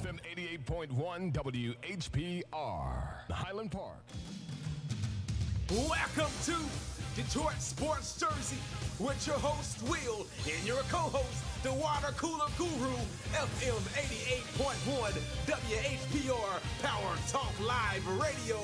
FM 88.1 WHPR, Highland Park. Welcome to Detroit Sports Jersey with your host, Will, and your co-host, the water cooler guru, FM 88.1 WHPR Power Talk Live Radio.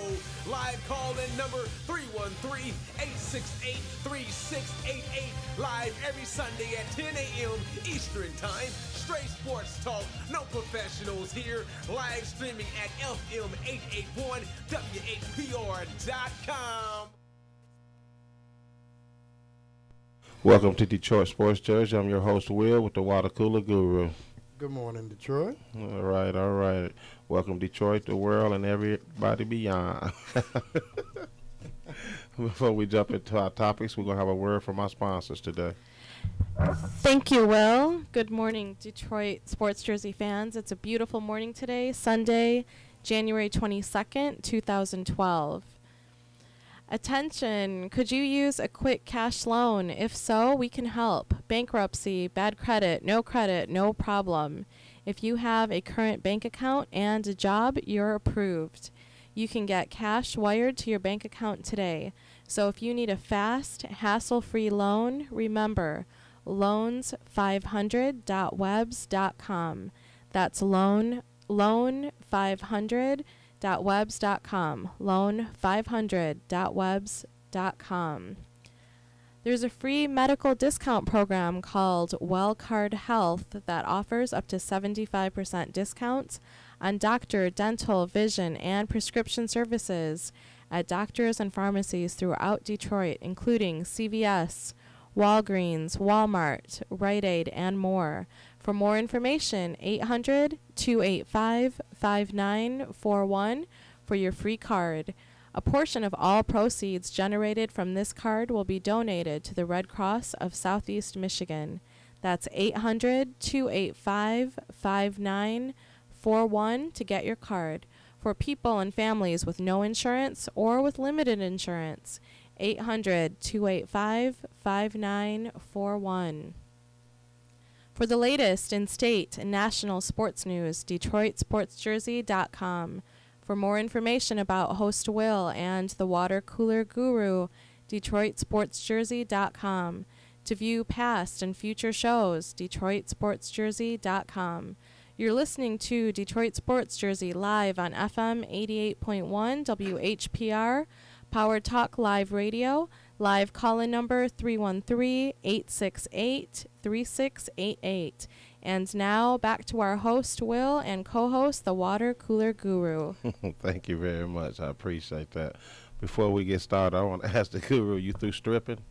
Live call-in number 313-868-3688. Live every Sunday at 10 a.m. Eastern Time. Straight sports talk, no professionals here. Live streaming at FM881WHPR.com. Welcome to Detroit Sports Jersey. I'm your host, Will, with the water cooler guru. Good morning, Detroit. All right. Welcome, Detroit, the world, and everybody beyond. Before we jump into our topics, we're going to have a word from our sponsors today. Thank you, Will. Good morning, Detroit Sports Jersey fans. It's a beautiful morning today, Sunday, January 22nd, 2012. Attention, could you use a quick cash loan? If so, we can help. Bankruptcy, bad credit, no problem. If you have a current bank account and a job, you're approved. You can get cash wired to your bank account today. So if you need a fast, hassle-free loan, remember, loans500.webs.com. That's loan500.webs.com. loan500.webs.com. There's a free medical discount program called WellCard Health that offers up to 75% discounts on doctor, dental, vision, and prescription services at doctors and pharmacies throughout Detroit, including CVS, Walgreens, Walmart, Rite Aid, and more. For more information, 800-285-5941 for your free card. A portion of all proceeds generated from this card will be donated to the Red Cross of Southeast Michigan. That's 800-285-5941 to get your card. For people and families with no insurance or with limited insurance, 800-285-5941. For the latest in state and national sports news, DetroitSportsJersey.com. For more information about host Will and the water cooler guru, DetroitSportsJersey.com. To view past and future shows, DetroitSportsJersey.com. You're listening to Detroit Sports Jersey live on FM 88.1 WHPR, Power Talk Live Radio. Live call-in number 313-868-3688. And now back to our host, Will, and co-host, the water cooler guru. Thank you very much. I appreciate that. Before we get started, I want to ask the guru, you through stripping?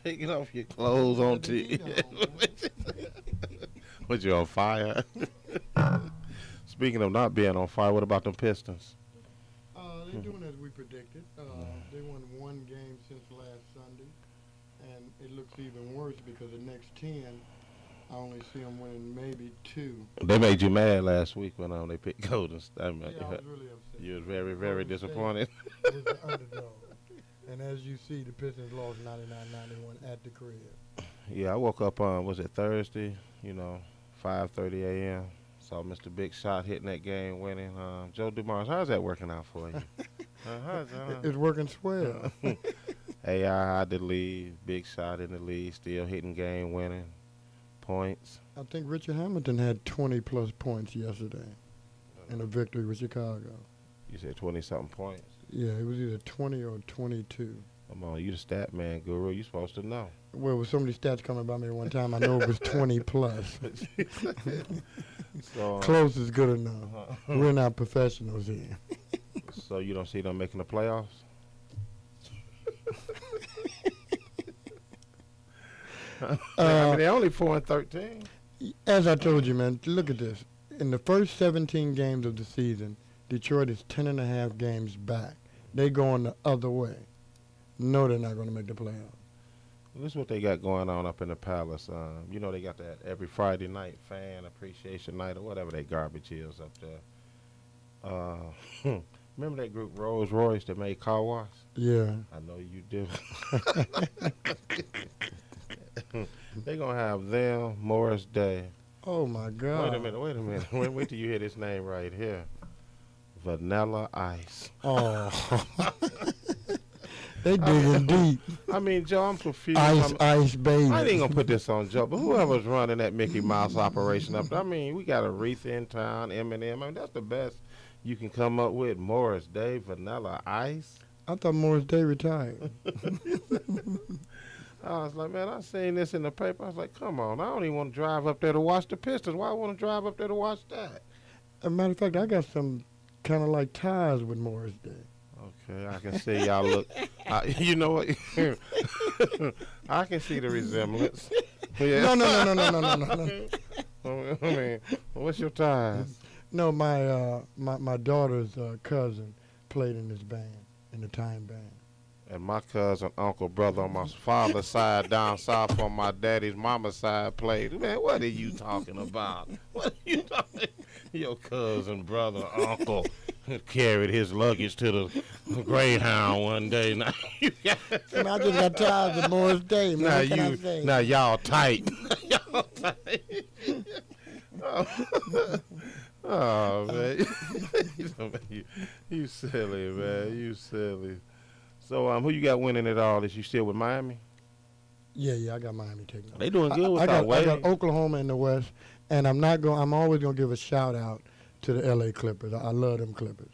Taking off your clothes on Was you on fire? Speaking of not being on fire, what about them Pistons? They're doing as we predicted. They won one game since last Sunday, and it looks even worse because the next 10, I only see them winning maybe 2. They made you mad last week when they picked Golden State. I was really upset. You was very, very disappointed. Was the underdog. And as you see, the Pistons lost 99-91 at the crib. Yeah, I woke up on, was it Thursday, 5:30 a.m., saw Mr. Big Shot hitting that game winning. Joe DeMars, how's that working out for you? It's working swell. AI the lead, Big Shot in the lead, still hitting game winning points. I think Richard Hamilton had 20-plus points yesterday in a victory with Chicago. You said 20-something points? Yeah, it was either 20 or 22. Come on, you the stat man guru. You supposed to know. Well, with so many stats coming by me at one time, I know it was 20-plus. So, close is good enough. We're not professionals here. So you don't see them making the playoffs? They're only 4-13. As I told you, man, look at this. In the first 17 games of the season, Detroit is 10.5 games back. They going the other way. No, they're not going to make the playoffs. This is what they got going on up in the Palace. They got that every Friday night fan appreciation night or whatever that garbage is up there. Remember that group Rolls Royce that made car wash? Yeah. I know you do. They're going to have them, Morris Day, Oh my God. Wait a minute. Wait till you hear this name right here. Vanilla Ice. Oh. They digging deep. I mean, Joe, I'm confused. Ice, baby. I ain't gonna put this on Joe, but whoever's running that Mickey Mouse operation up there, I mean, we got Aretha in town, Eminem. I mean, that's the best you can come up with. Morris Day, Vanilla Ice. I thought Morris Day retired. I was like, man, I seen this in the paper. I was like, come on, I don't even want to drive up there to watch the Pistons. Why I want to drive up there to watch that? As a matter of fact, I got some kind of like ties with Morris Day. Okay, I can see y'all look. You know what? I can see the resemblance. Yeah. No. I mean, what's your ties? No, my daughter's cousin played in this band, in the Time Band. And my cousin, uncle, brother on my father's side down south on my daddy's mama's side played. Man, what are you talking about? What are you talking? Your cousin, brother, uncle carried his luggage to the Greyhound one day. Now you got, And I just got ties with Morris Day, man. What can I say? now y'all tight. Y'all tight. Oh man, you silly man, you silly. So who you got winning it all? Is you still with Miami? Yeah, I got Miami taking. They doing good with I Wade. got Oklahoma in the West, and I'm always gonna give a shout out to the L.A. Clippers. I love them Clippers.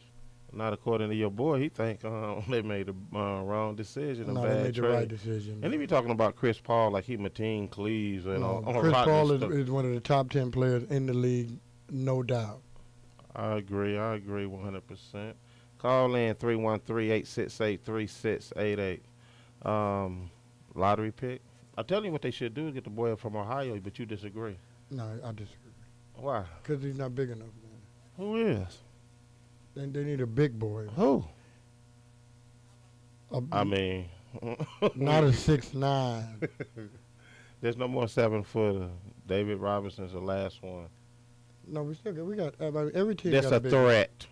Not according to your boy. He think they made the wrong decision. No, bad they made trade. the right decision. And he be talking about Chris Paul like he Mateen Cleaves. And No, on Chris Paul stuff. is one of the top 10 players in the league, no doubt. I agree 100%. Call in 313-868-3688. Lottery pick. I'm telling you what they should do is get the boy from Ohio, but you disagree. No, I disagree. Why? Because he's not big enough, man. Who is? They need a big boy. Who? I mean, not a 6'9". There's no more 7-footer. David Robinson's the last one. No, we got every team. That's got a big threat.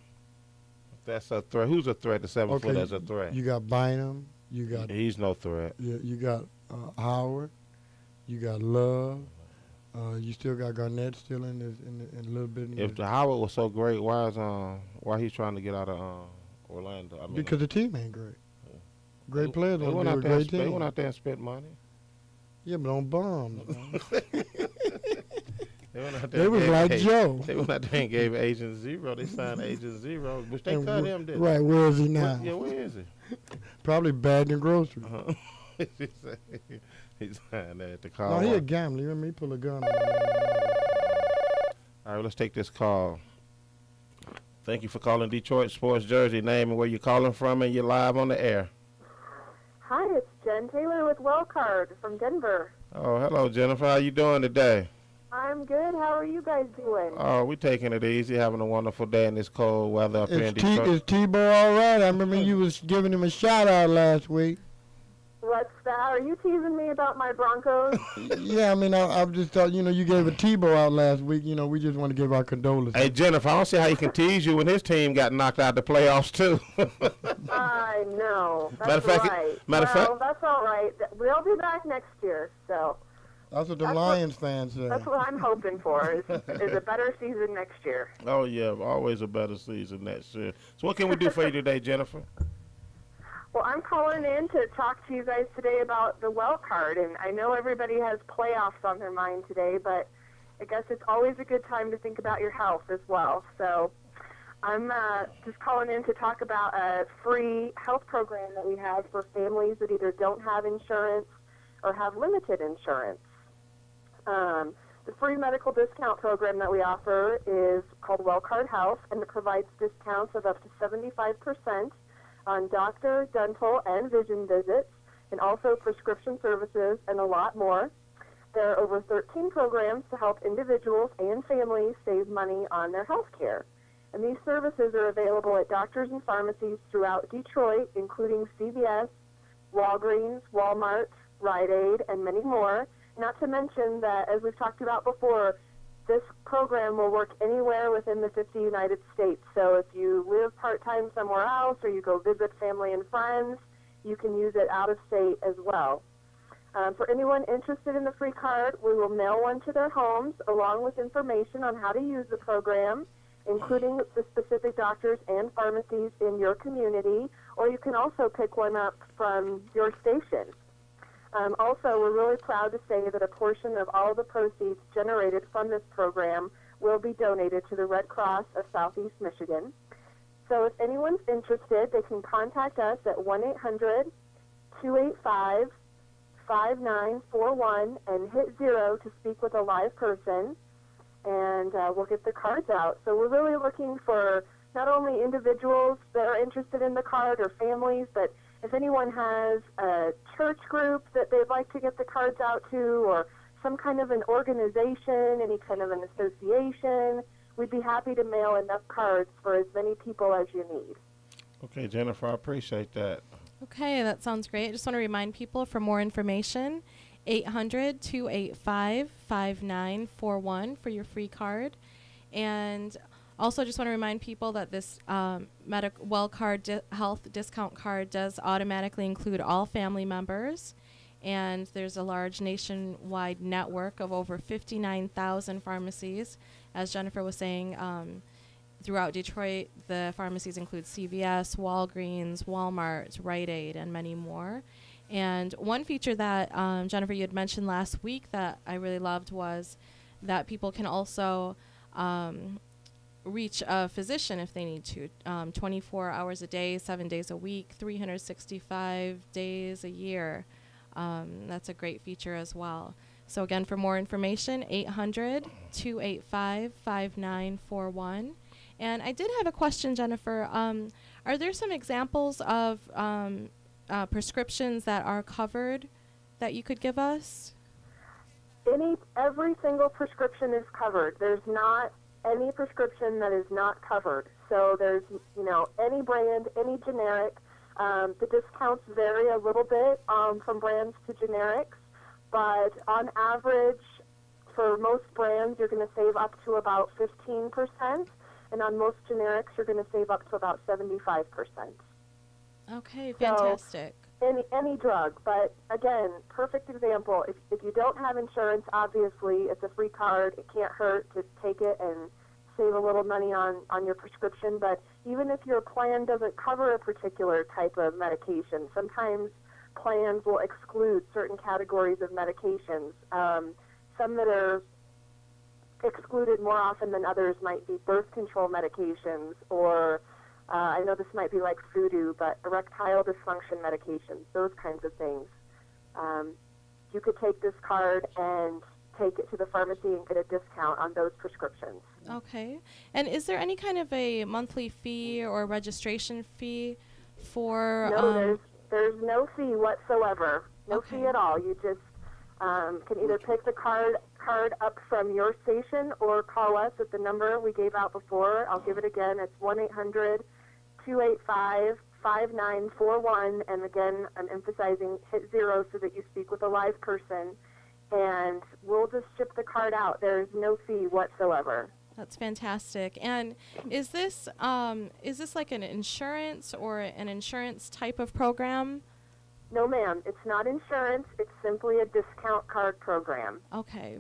That's a threat. Who's a threat? The 7-footer Okay, that's a threat. You got Bynum. You got He's no threat. you got Howard. You got Love. You still got Garnett still in a little bit. If the Howard was so great, why he's trying to get out of Orlando? I mean, because the team ain't great. Great players they want went to out do a there. great They team. went out there and spent money. Yeah, but on bombs. Man. They went out there. They and was gave- like hey, Joe. They went out there and gave Agent Zero. They signed Agent Zero, which they And cut him. Didn't right, where is he they? now? Where is he? Probably bagging groceries. He signed that at the No, call. he a gambler. You remember he pull a gun on me. All right, let's take this call. Thank you for calling Detroit Sports Jersey. Name and where you're calling from, and you're live on the air. Hi, it's Jen Taylor with Wellcard from Denver. Oh, hello, Jennifer. How you doing today? I'm good. How are you guys doing? Oh, we're taking it easy, having a wonderful day in this cold weather up here in Detroit. Is T-Boy all right? I remember you was giving him a shout out last week. What's that? Are you teasing me about my Broncos? Yeah, I mean, I just thought, you gave a T-Boy out last week. We just want to give our condolences. Hey, Jennifer, I don't see how he can tease you when his team got knocked out the playoffs, too. I know. That's Matter of fact- right. matter of well, fact- that's all right. We'll be back next year, so That's what the That's Lions fans say. that's what I'm hoping for is a better season next year. Oh, yeah, always a better season next year. So what can we do for you today, Jennifer? Well, I'm calling in to talk to you guys today about the Well Card, and I know everybody has playoffs on their mind today, but I guess it's always a good time to think about your health as well. So I'm just calling in to talk about a free health program that we have for families that either don't have insurance or have limited insurance. The free medical discount program that we offer is called Well Card Health, and it provides discounts of up to 75% on doctor, dental, and vision visits, and also prescription services and a lot more. There are over 13 programs to help individuals and families save money on their health care. And these services are available at doctors and pharmacies throughout Detroit, including CVS, Walgreens, Walmart, Rite Aid, and many more. Not to mention that, as we've talked about before, this program will work anywhere within the 50 United States. So if you live part-time somewhere else or you go visit family and friends, you can use it out of state as well. For anyone interested in the free card, we will mail one to their homes along with information on how to use the program, including the specific doctors and pharmacies in your community, or you can also pick one up from your station. Also, we're really proud to say that a portion of all the proceeds generated from this program will be donated to the Red Cross of Southeast Michigan. So if anyone's interested, they can contact us at 1-800-285-5941 and hit 0 to speak with a live person, and we'll get the cards out. So we're really looking for not only individuals that are interested in the card or families, but if anyone has a church group that they'd like to get the cards out to, or some kind of an organization, any kind of an association, we'd be happy to mail enough cards for as many people as you need. Okay, Jennifer, I appreciate that. Okay, that sounds great. I just want to remind people for more information, 800-285-5941 for your free card. And also just want to remind people that this health discount card does automatically include all family members. And there's a large nationwide network of over 59,000 pharmacies. As Jennifer was saying, throughout Detroit, the pharmacies include CVS, Walgreens, Walmart, Rite Aid, and many more. And one feature that, Jennifer, you had mentioned last week that I really loved was that people can also reach a physician if they need to, 24 hours a day, 7 days a week, 365 days a year. That's a great feature as well. So again, for more information, 800-285-5941. And I did have a question, Jennifer. Are there some examples of prescriptions that are covered that you could give us? Every single prescription is covered. There's not any prescription that is not covered. So there's, any brand, any generic. The discounts vary a little bit from brands to generics, but on average, for most brands, you're going to save up to about 15%, and on most generics, you're going to save up to about 75%. Okay, fantastic. So any drug, but again, perfect example. If you don't have insurance, obviously, it's a free card. It can't hurt to take it and save a little money on your prescription. But even if your plan doesn't cover a particular type of medication, sometimes plans will exclude certain categories of medications. Some that are excluded more often than others might be birth control medications, or I know this might be like voodoo, but erectile dysfunction medications, those kinds of things. You could take this card and take it to the pharmacy and get a discount on those prescriptions. Okay. And is there any kind of a monthly fee or registration fee for... No, there's no fee whatsoever. No fee at all. You just can either pick the card up from your station or call us at the number we gave out before. I'll give it again. It's 1-800-285-5941. And again, I'm emphasizing hit 0 so that you speak with a live person. And we'll just ship the card out. There's no fee whatsoever. That's fantastic. And is this like an insurance or an insurance type of program? No, ma'am. It's not insurance. It's simply a discount card program. Okay.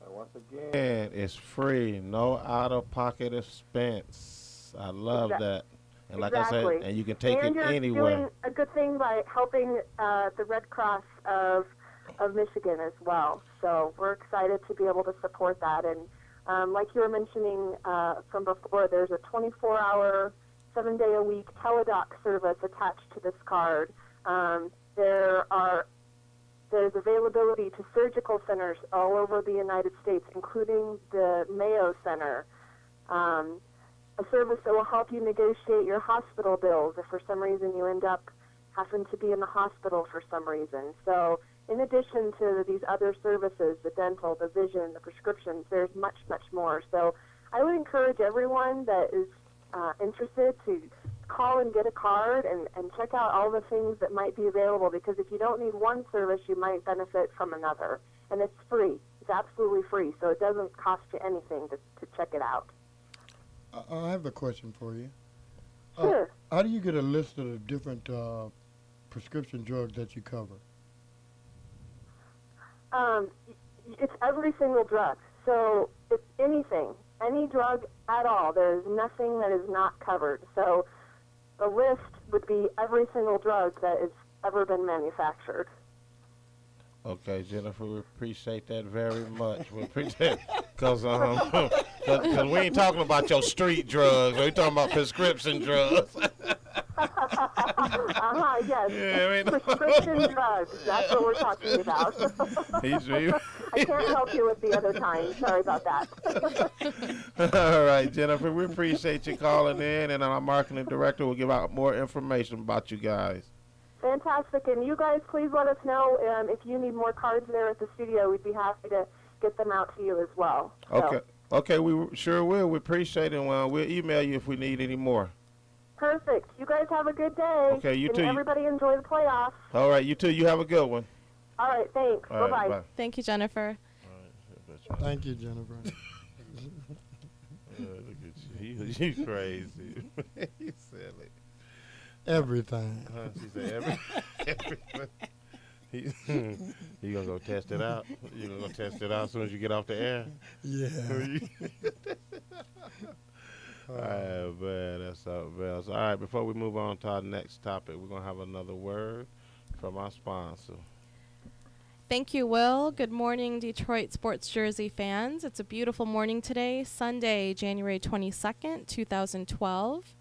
Once again, it's free. No out-of-pocket expense. I love that. And like I said, and you can take it anywhere. And you're doing a good thing by helping the Red Cross of Michigan as well. So we're excited to be able to support that. And like you were mentioning from before, there's a 24-hour, 7-day-a-week teledoc service attached to this card. There's availability to surgical centers all over the United States, including the Mayo Center. A service that will help you negotiate your hospital bills if for some reason you end up having to be in the hospital for some reason. So in addition to these other services, the dental, the vision, the prescriptions, there's much, much more. So I would encourage everyone that is interested to call and get a card and check out all the things that might be available, because if you don't need one service, you might benefit from another. And it's free. It's absolutely free, so it doesn't cost you anything to check it out. I have a question for you. Sure. How do you get a list of the different prescription drugs that you cover? It's every single drug. So it's anything, any drug at all. There's nothing that is not covered. So the list would be every single drug that has ever been manufactured. Okay, Jennifer, we appreciate that very much. We appreciate because we ain't talking about your street drugs. We're talking about prescription drugs. Yes. Yeah, Prescription drugs. That's what we're talking about. I can't help you with the other time. Sorry about that. All right, Jennifer, we appreciate you calling in, and our marketing director will give out more information about you guys. Fantastic. And you guys, please let us know if you need more cards there at the studio. We'd be happy to get them out to you as well. Okay. Okay, we sure will. We appreciate it. We'll email you if we need any more. Perfect. You guys have a good day. Okay, you and too. Everybody enjoy the playoffs. All right, you too. You have a good one. All right, thanks. All right, Bye-bye. bye. Thank you, Jennifer. Thank you, Jennifer. Look at you. You crazy. You silly. Everything. She said everything. You gonna go test it out? You gonna go test it out as soon as you get off the air? Yeah. Man, that's something else. All right, before we move on to our next topic, we're gonna have another word from our sponsor. Thank you, Will. Good morning, Detroit sports jersey fans. It's a beautiful morning today, Sunday, January 22nd, 2012.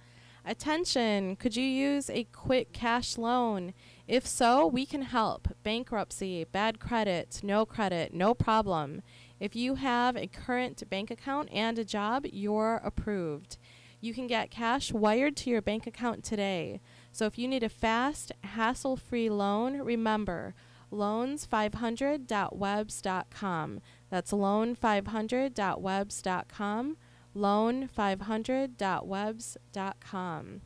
Attention, could you use a quick cash loan? If so, we can help. Bankruptcy, bad credit, no problem. If you have a current bank account and a job, you're approved. You can get cash wired to your bank account today. So if you need a fast, hassle-free loan, remember, loans500.webs.com. That's loan500.webs.com. loan500.webs.com.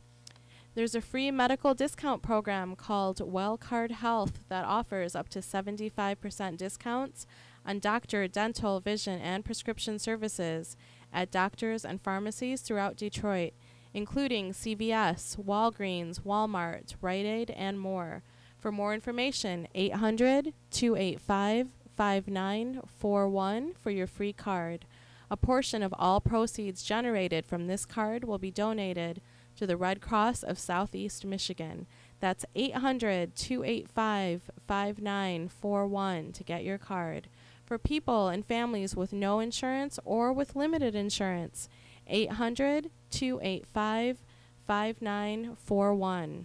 There's a free medical discount program called WellCard Health that offers up to 75% discounts on doctor, dental, vision, and prescription services at doctors and pharmacies throughout Detroit, including CVS, Walgreens, Walmart, Rite Aid, and more. For more information, 800-285-5941 for your free card. A portion of all proceeds generated from this card will be donated to the Red Cross of Southeast Michigan. That's 800-285-5941 to get your card. For people and families with no insurance or with limited insurance, 800-285-5941.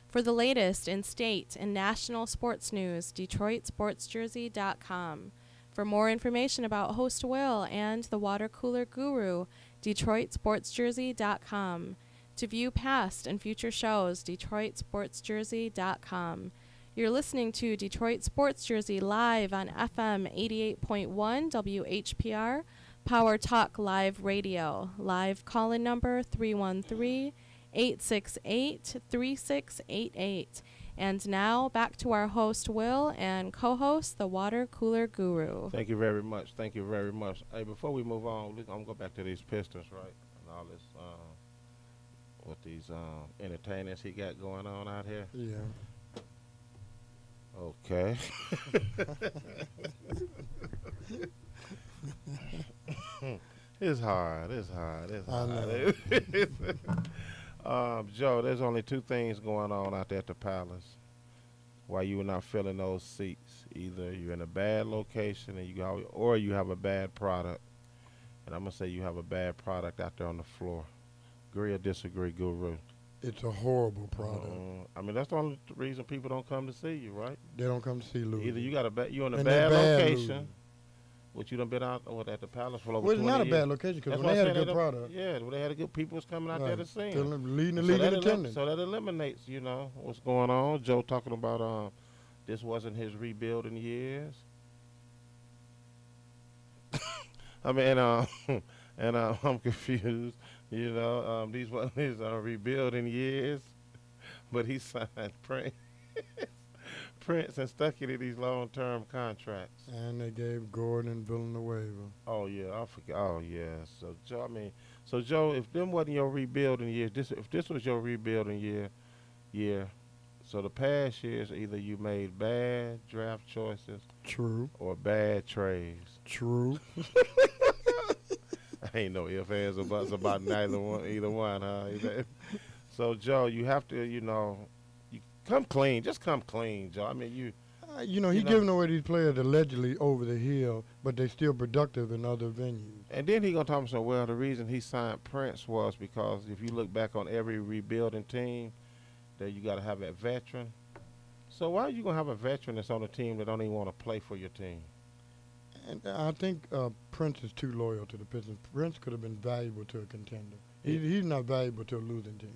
For the latest in state and national sports news, DetroitSportsJersey.com. For more information about Host Will and the Water Cooler Guru, DetroitSportsJersey.com. To view past and future shows, DetroitSportsJersey.com. You're listening to Detroit Sports Jersey live on FM 88.1 WHPR, Power Talk Live Radio. Live call-in number 313-868-3688. And now, back to our host, Will, and co-host, the Water Cooler Guru. Thank you very much. Thank you very much. Hey, before we move on, I'm going to go back to these Pistons, right? And all this, what these entertainers he got going on out here. Yeah. Okay. It's hard. I know. Joe, there's only two things going on out there at the Palace. Why you are not filling those seats? Either you're in a bad location and or you have a bad product. And I'm gonna say you have a bad product out there on the floor. Agree or disagree, Guru? It's a horrible product. I mean, that's the only reason people don't come to see you, right? They don't come to see Louis. Either you got you're in a And bad they're bad location, losing. which you done been out at the Palace for over Well, it's 20 not a years. bad location because That's when they why had I'm a good saying product, Yeah, when they had a good people was coming out there to sing. leading the league in attendance. So that eliminates, what's going on. Joe talking about this wasn't his rebuilding years. I mean, I'm confused. These wasn't his rebuilding years, but he signed Prince and stuck it in these long-term contracts. And they gave Gordon and Villanueva. Oh yeah, I forget. Oh yeah. So Joe, if them wasn't your rebuilding years, if this was your rebuilding year, So the past years, either you made bad draft choices True. or bad trades. True. Ain't no ifs, ands, or buts about either one, huh? So, Joe, you have to, you come clean. Just come clean, Joe. I mean, He's giving away these players allegedly over the hill, but they're still productive in other venues. And then he gonna talk about, well, the reason he signed Prince was because if you look back on every rebuilding team, that you got to have a veteran. So why are you gonna have a veteran that's on a team that don't even want to play for your team? And I think Prince is too loyal to the Pistons. Prince could have been valuable to a contender. He's not valuable to a losing team.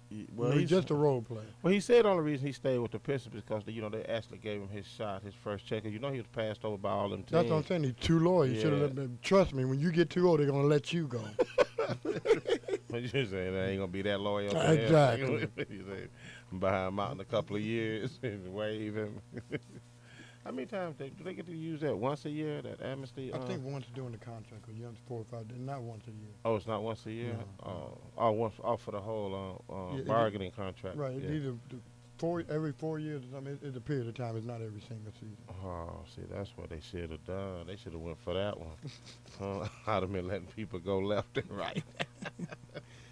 He's just a role player. Well, he said the only reason he stayed with the Pistons because they actually gave him his shot, his first check. He was passed over by all them teams. That's what I'm saying. He's too loyal. He should have let them. Trust me, when you get too old, they're gonna let you go. What you saying? They ain't gonna be that loyal. Exactly. You say, buy him out in a couple of years and wave him. How many times do they get to use that? Once a year, that amnesty? I think once during the contract, because Young's 4 or 5, not once a year. Oh, it's not once a year? No. Once for the whole bargaining contract. Right. Yeah. It's either every 4 years or something. It's a period of time. It's not every single season. Oh, see, that's what they should have done. They should have went for that one. I'd have been letting people go left and right.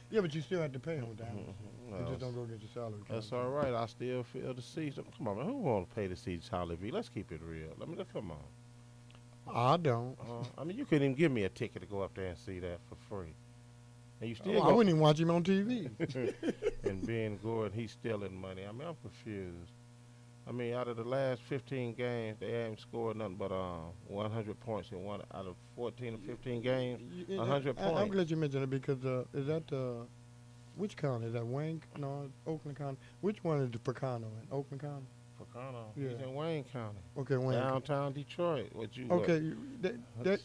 Yeah, but you still have to pay them down. No, You just don't go get your salary. that's all right. I still feel the seats. Come on, man. Who want to pay to see Charlie V? Let's keep it real. Come on. I don't. I mean, you couldn't even give me a ticket to go up there and see that for free. And you still I wouldn't even watch him on TV. And Ben Gordon, he's stealing money. I mean, I'm confused. I mean, out of the last 15 games, they haven't scored nothing but 100 points in one out of 14 or 15 games. 100 points. I'm glad you mentioned it because is that which county? Is that Wayne? No, Oakland County. Which one is the Pecano in? Oakland County? Pecano. Yeah. He's in Wayne County. Okay, Wayne. Downtown Detroit. Okay,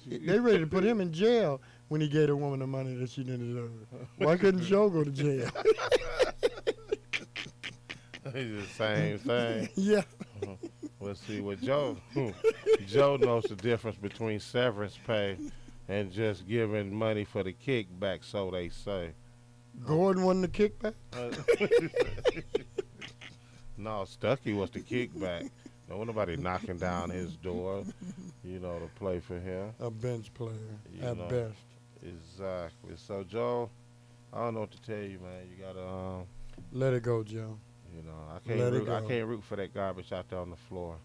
they ready to put him in jail when he gave a woman the money that she didn't deserve. Why couldn't Joe go to jail? It's the same thing. Yeah. Let's see what Joe knows the difference between severance pay and just giving money for the kickback, so they say. Gordon won the kickback? No, Stuckey was the kickback. No, nobody knocking down his door, to play for him. A bench player at best. Exactly. So, Joe, I don't know what to tell you, man. You got to let it go, Joe. I can't root for that garbage out there on the floor.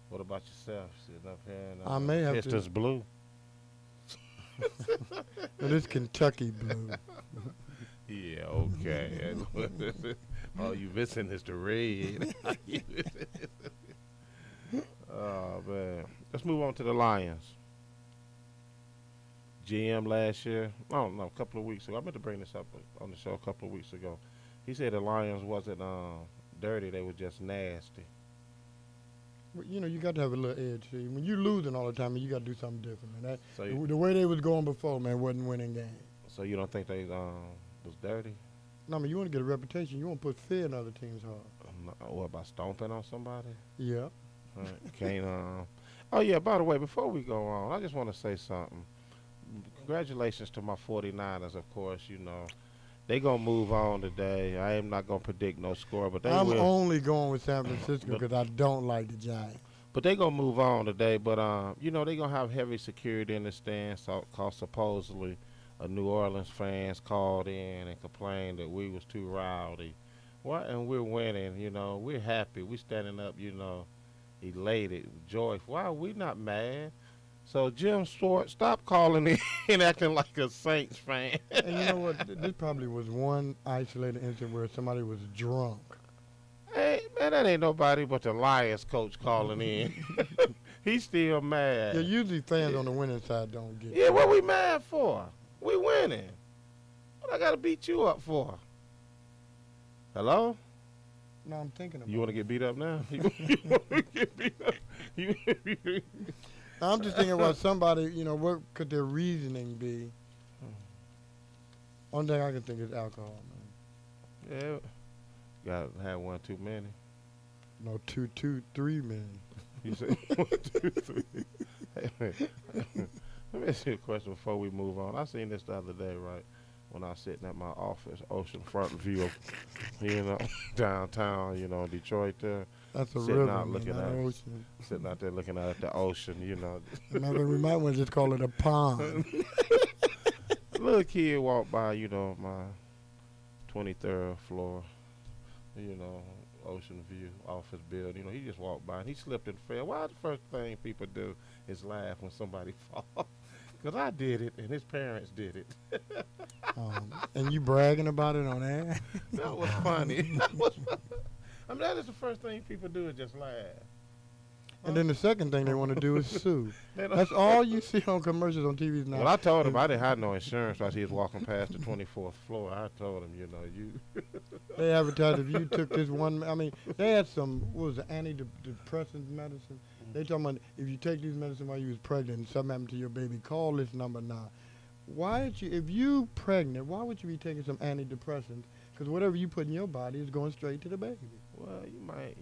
What about yourself? Sitting up here in I may have Pistons blue. It is Kentucky blue. Yeah, okay. All you missing is the red. Oh, man. Let's move on to the Lions. GM last year, a couple of weeks ago. I meant to bring this up on the show a couple of weeks ago. He said the Lions wasn't dirty, they were just nasty. Well, you got to have a little edge. See, when you're losing all the time, you got to do something different. And the way they was going before, man, wasn't winning games. So you don't think they was dirty? No, I mean, you want to get a reputation. You want to put fear in other teams' heart. What, by stomping on somebody? Yeah. Can't. Oh, yeah, by the way, before we go on, I just want to say something. Congratulations to my 49ers, of course, They going to move on today. I am not going to predict no score, but I'm only going with San Francisco because I don't like the Giants. But they going to move on today. But, they going to have heavy security in the stands because supposedly New Orleans fans called in and complained that we was too rowdy. And we're winning, We're happy. We're standing up, elated, joyful. Why are we not mad? So, Jim Stewart, stop calling in and acting like a Saints fan. And you know what? This probably was one isolated incident where somebody was drunk. Hey, man, that ain't nobody but the Lions coach calling in. He's still mad. Yeah, usually fans on the winning side don't get Yeah, what we mad for? We winning. What I got to beat you up for? Hello? No, I'm thinking about You want to get beat up now? You want to get beat up? I'm just thinking about somebody, what could their reasoning be? Only thing I can think is alcohol, man. Yeah. Got to have one too many. No, three men. You say 1, 2, 3. Hey, let me ask you a question before we move on. I seen this the other day, right? when I was sitting at my office, oceanfront view of, downtown, Detroit there. That's a Sitting river, out man, looking not at an it. ocean. Sitting out there looking out at the ocean, Remember, we might want to just call it a pond. A little kid walked by, my 23rd floor, Ocean View office building. He just walked by and he slipped and fell. Why the first thing people do is laugh when somebody falls? Because I did it and his parents did it. And you bragging about it on air? That was funny. That is the first thing people do is just laugh. And then the second thing they want to do is sue. That's all you see on commercials on TV now. Well, I told him I didn't have no insurance while he was walking past the 24th floor. I told him, you. They advertised if you took this one. I mean, they had some, what was it, antidepressant medicine. They talking about if you take these medicine while you was pregnant and something happened to your baby, call this number now. If you pregnant, why would you be taking some antidepressants? Because whatever you put in your body is going straight to the baby. Well, you might,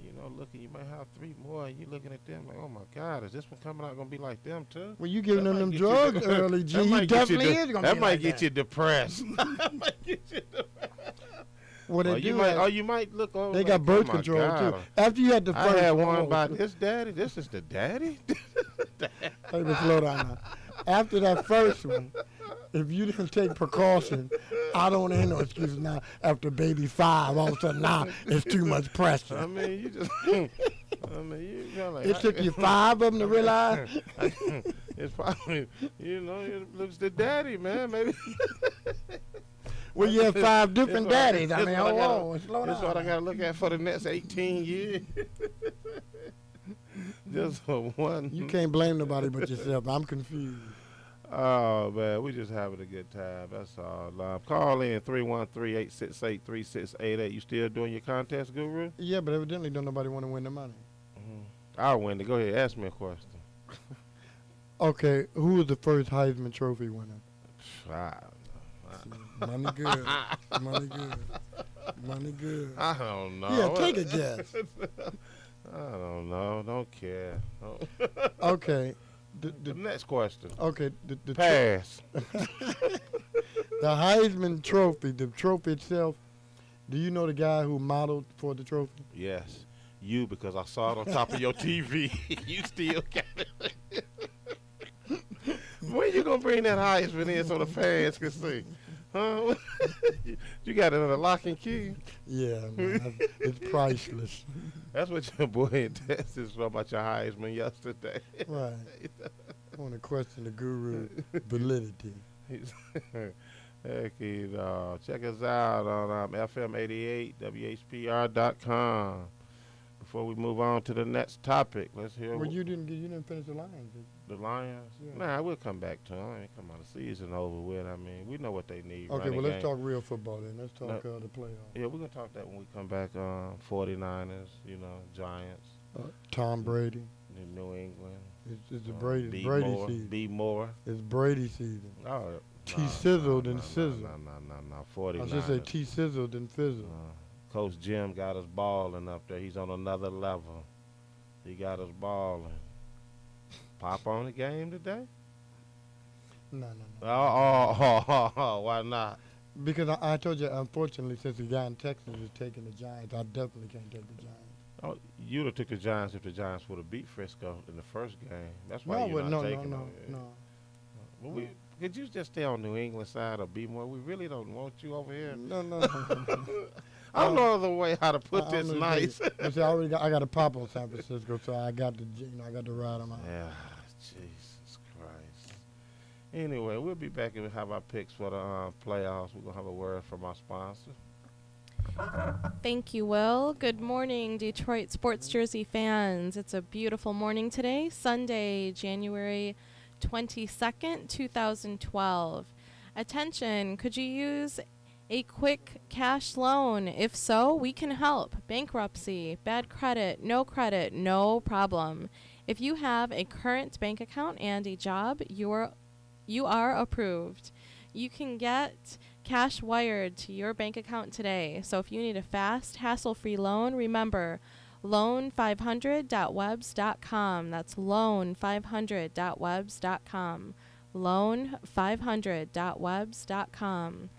you might have 3 more, and you looking at them like, oh my God, is this one coming out going to be like them too? Well, you giving them drugs early, G. He definitely is going to be like that. That might get you depressed. That might get you depressed. What they do you might look over. They got birth control too. After you had the first I had one by this daddy. This is the daddy. Hey, but slow down now. After that first one, if you didn't take precaution, I don't have no excuses now. After baby 5, all of a sudden now it's too much pressure. I mean, you just. you like. It took you 5 of them to realize. It's probably, it looks the daddy, man. Maybe. Well, you have 5 different daddies. I mean, hold on, slow down. That's what I got to look at for the next 18 years. Just for one. You can't blame nobody but yourself. I'm confused. Oh, man, we just having a good time. That's all. Call in 313-868-3688. You still doing your contest, Guru? Yeah, but evidently don't nobody want to win the money. I'll win it. Go ahead. Ask me a question. Okay, who was the first Heisman Trophy winner? Money good. Money good. Money good. I don't know. Yeah, take a guess. I don't know. Don't care. Okay. The next question. Okay. Pass. The Heisman Trophy, the trophy itself, do you know the guy who modeled for the trophy? Yes. You, because I saw it on top of your TV. You still got it. When you going to bring that Heisman in so the fans can see? Huh? You got it in a lock and key? Yeah, man. It's priceless. That's what your boy in Texas was about your Heisman yesterday. Right. I want to question the guru validity. Heck, check us out on FM88, WHPR.com. Before we move on to the next topic, let's hear. Well, you didn't finish the Lions. The Lions? Yeah. Nah, we'll come back to them. I mean, come on, the season over with. I mean, we know what they need. Okay, well, let's talk real football then. Let's talk the playoffs. Yeah, we're going to talk that when we come back. 49ers, Giants. Tom Brady. New England. It's Brady season. B. Moore. It's Brady season. Oh, T-sizzled and sizzled. No. 49ers. I should say T-sizzled and fizzled. Coach Jim got us balling up there. He's on another level. He got us balling. Pop on the game today? No. Oh, why not? Because I told you, unfortunately, since the guy in Texas is taking the Giants, I definitely can't take the Giants. Oh, you'd have took the Giants if the Giants would have beat Frisco in the first game. That's why you're not taking them. No. Could you just stay on New England side or be more? We really don't want you over here. No. I don't know the way how to put this nice. See, I got a pop on San Francisco, so I got to ride them out. Yeah, Jesus Christ. Anyway, we'll be back and we'll have our picks for the playoffs. We're gonna have a word from our sponsor. Thank you, Will. Good morning, Detroit sports jersey fans. It's a beautiful morning today, Sunday, January 22nd, 2012. Attention, could you use a quick cash loan? If so, we can help. Bankruptcy, bad credit, no problem. If you have a current bank account and a job, you are approved. You can get cash wired to your bank account today. So if you need a fast, hassle-free loan, remember loan500.webs.com. That's loan500.webs.com. Loan500.webs.com.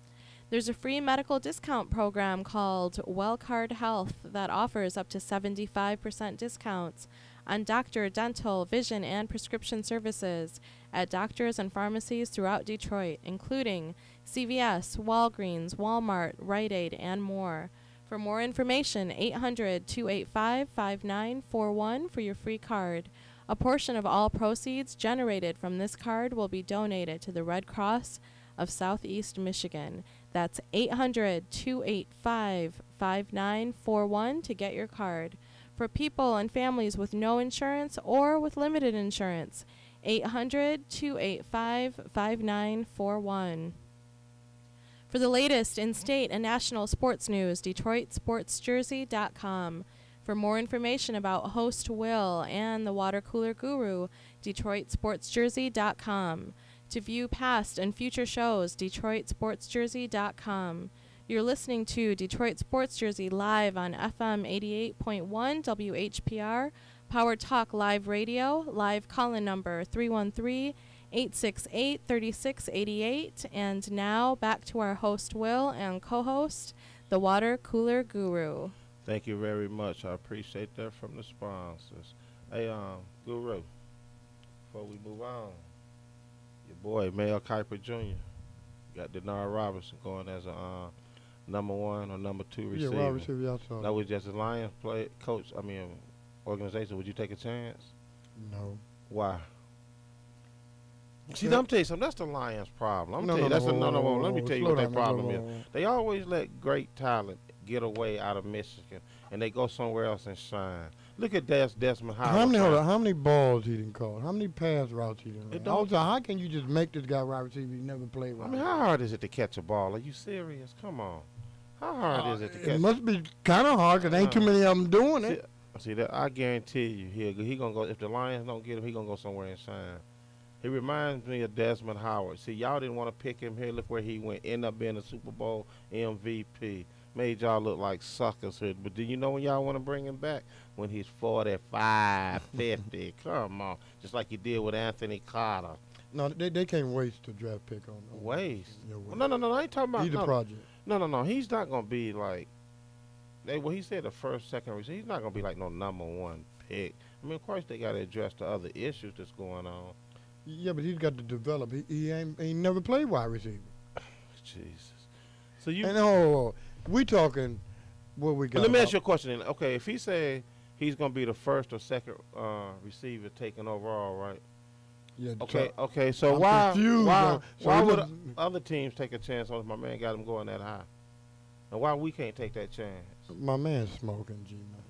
There's a free medical discount program called WellCard Health that offers up to 75% discounts on doctor, dental, vision, and prescription services at doctors and pharmacies throughout Detroit, including CVS, Walgreens, Walmart, Rite Aid, and more. For more information, 800-285-5941 for your free card. A portion of all proceeds generated from this card will be donated to the Red Cross of Southeast Michigan. That's 800-285-5941 to get your card. For people and families with no insurance or with limited insurance, 800-285-5941. For the latest in state and national sports news, DetroitSportsJersey.com. For more information about host Will and the Water Cooler Guru, DetroitSportsJersey.com. To view past and future shows, DetroitSportsJersey.com. You're listening to Detroit Sports Jersey live on FM 88.1 WHPR, Power Talk Live Radio, live call-in number 313-868-3688. And now back to our host Will and co-host, the Water Cooler Guru. Thank you very much. I appreciate that from the sponsors. Hey, Guru, before we move on, your boy, Mel Kiper Jr., got Denard Robinson going as a number 1 or number 2 receiver. Yeah, wide receiver, yeah, I saw That was just a Lions organization. Would you take a chance? No. Why? See, I'm tell you something. That's the Lions' problem. Let me tell you what their problem is. They always let great talent get away out of Michigan, and they go somewhere else and shine. Look at Desmond Howard. How many balls he didn't call? How many pass routes he didn't run? Also, how can you just make this guy wide receiver? He never played wide. I mean, how hard is it to catch a ball? Are you serious? Come on. How hard is it to catch? It must be kind of hard because ain't too many of them doing it. See that? I guarantee you, he gonna go. If the Lions don't get him, he gonna go somewhere and shine. He reminds me of Desmond Howard. See, y'all didn't want to pick him here. Look where he went. Ended up being a Super Bowl MVP. Made y'all look like suckers here. But do you know when y'all want to bring him back? When he's 45, 50. Come on. Just like you did with Anthony Carter. No, they can't waste a draft pick on them. Waste? Well, no. I ain't talking about. He's a project. No. He's not going to be like. He said the first, second receiver. He's not going to be like no number 1 pick. I mean, of course, they got to address the other issues that's going on. Yeah, but he's got to develop. He ain't never played wide receiver. Jesus. So you. And we talking what we got. Let me ask you a question. Okay, if he say he's going to be the first or second receiver taken overall, right? Yeah. Okay. So why would other teams take a chance on if my man got him going that high? And why we can't take that chance? My man's smoking, G-Man.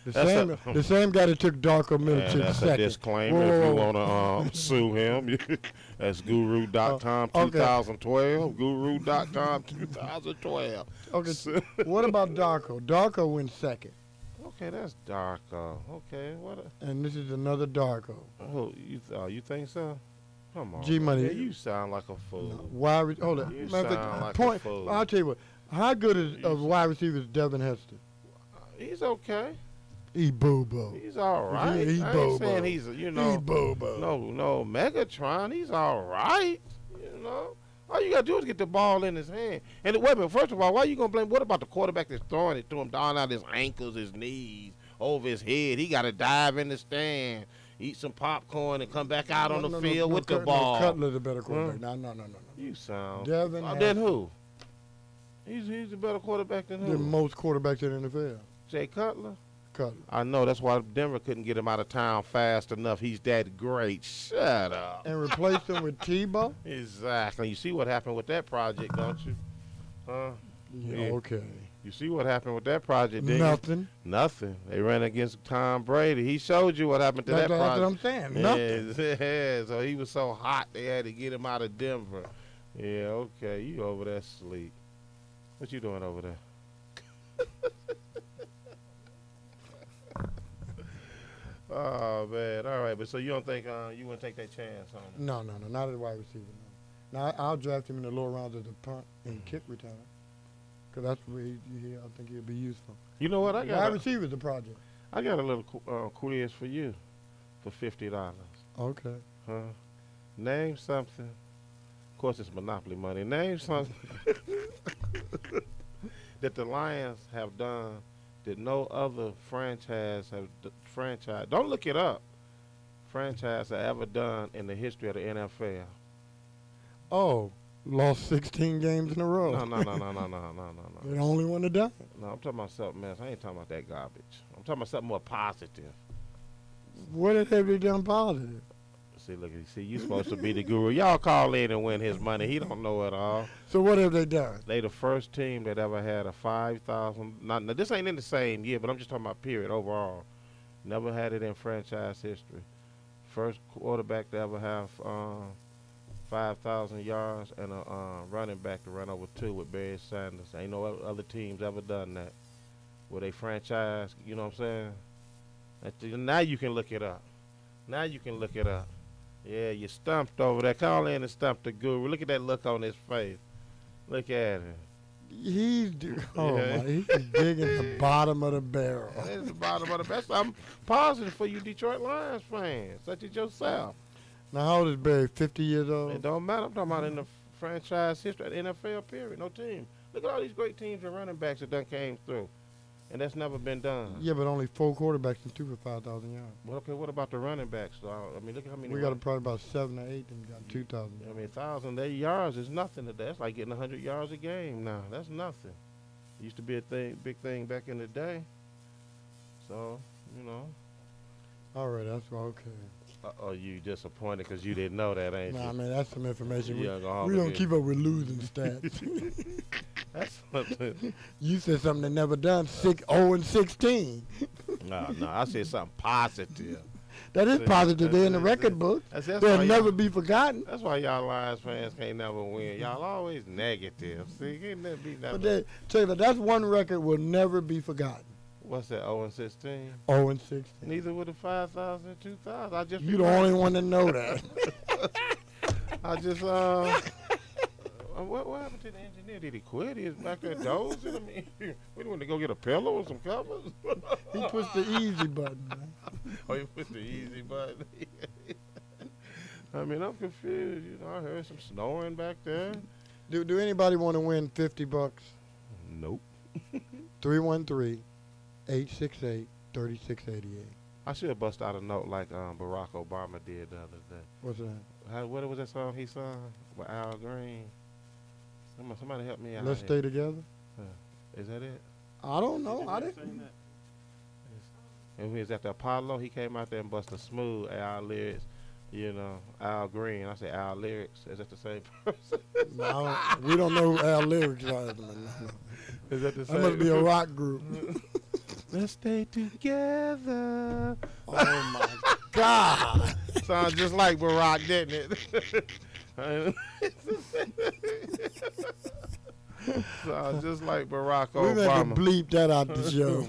The same guy that took Darko Milicic that's second. A disclaimer. If you want to sue him, that's Guru.com 2012. Guru.com 2012. Okay. What about Darko? Darko went second. Okay, that's Darko. Okay, and this is another Darko. Oh, you think so? Come on. G-Money. Yeah, you sound like a fool. No, hold on. You sound like a fool. I'll tell you what. How good is a wide receiver is Devin Hester? He's okay. He boo-boo. He's all right. He I boo-boo. ain't saying he's, He boo-boo. No, Megatron. He's all right. All you got to do is get the ball in his hand. And wait a minute, first of all, why are you going to blame? What about the quarterback that's throwing it to him down out his ankles, his knees, over his head? He got to dive in the stand, eat some popcorn, and come back out on the field with the ball. Cutler's a better quarterback. No. You sound. Devin then who? He's a better quarterback than who? Than most quarterbacks in the NFL. Jay Cutler? Cutler. I know. That's why Denver couldn't get him out of town fast enough. He's that great. Shut up. And replaced him with Tebow? Exactly. You see what happened with that project, don't you? Yeah, okay. You see what happened with that project, didn't Nothing. You? Nothing. They ran against Tom Brady. He showed you what happened to that project. That's what I'm saying. Nothing. Yeah, so he was so hot they had to get him out of Denver. Yeah, okay. You over there asleep. What you doing over there? Oh, man. All right. But so you don't think you wouldn't take that chance on him? No. Not as a wide receiver, no. Now, I'll draft him in the lower rounds as a punt and kick return. Because that's where I think he'll be useful. You know what? Wide receiver is the project. I got a little quiz for you for $50. Okay. Name something course, it's monopoly money. Name something that the Lions have done that no other franchise franchise. Don't look it up. Franchise have ever done in the history of the NFL. Oh, lost 16 games in a row. No. They're the only one that done it. No, I'm talking about something else. I ain't talking about that garbage. I'm talking about something more positive. What have they done positive? See, look, you supposed to be the guru. Y'all call in and win his money. He don't know it all. So what have they done? They the first team that ever had a 5,000. Now, this ain't in the same year, but I'm just talking about period overall. Never had it in franchise history. First quarterback to ever have 5,000 yards and a running back to run over 2 with Barry Sanders. Ain't no other teams ever done that. With a franchise, you know what I'm saying? Now you can look it up. Yeah, you stumped over there. Call in and stump the guru. Look at that look on his face. Look at him. He's digging the bottom of the barrel. That's the bottom of the barrel. I'm positive for you Detroit Lions fans, such as yourself. Now, how old is Barry? 50 years old? It don't matter. I'm talking about in the franchise history of the NFL, period. No team. Look at all these great teams and running backs that done came through. And that's never been done. Yeah, but only 4 quarterbacks and 2 for 5,000 yards. Well, okay, what about the running backs? I mean, look at how many. We got probably about 7 or 8 and got 2,000. I mean, 1,000 yards is nothing to that. That's like getting 100 yards a game now. That's nothing. It used to be a big thing back in the day. So, you know. All right, that's okay. Oh, you disappointed because you didn't know that, ain't you? Nah, man, that's some information. We We don't keep up with losing stats. That's something. You said something they never done. 0-16. No, I said something positive. That is positive. They're in the record book. They'll never be forgotten. That's why y'all Lions fans can't never win. Y'all always negative. See, can't never be never. But Taylor, that's one record will never be forgotten. What's that? 0-16. 0-16. Neither with the 5,000 and 2,000. I just. You the only one that know that. I just what happened to the engineer? Did he quit? He was back there dozing. I mean, we want to go get a pillow and some covers. He pushed the easy button, man. Oh, you pushed the easy button. I mean, I'm confused. You know, I heard some snoring back there. Do anybody want to win $50? Nope. 313-868-3688. I should have bust out a note like Barack Obama did the other day. What's that? What was that song he sung with Al Green? Somebody help me out. Let's stay together. Is that it? I don't know. I didn't. And when he was at the Apollo, he came out there and busted smooth Al lyrics. You know, Al Green. I say Al lyrics. Is that the same person? No, we don't know who Al lyrics are. Is that the same? That must be a rock group. Let's stay together. Oh my God! Sounds just like Barack, didn't it? Sounds just like Barack Obama. We have to bleep that out the show.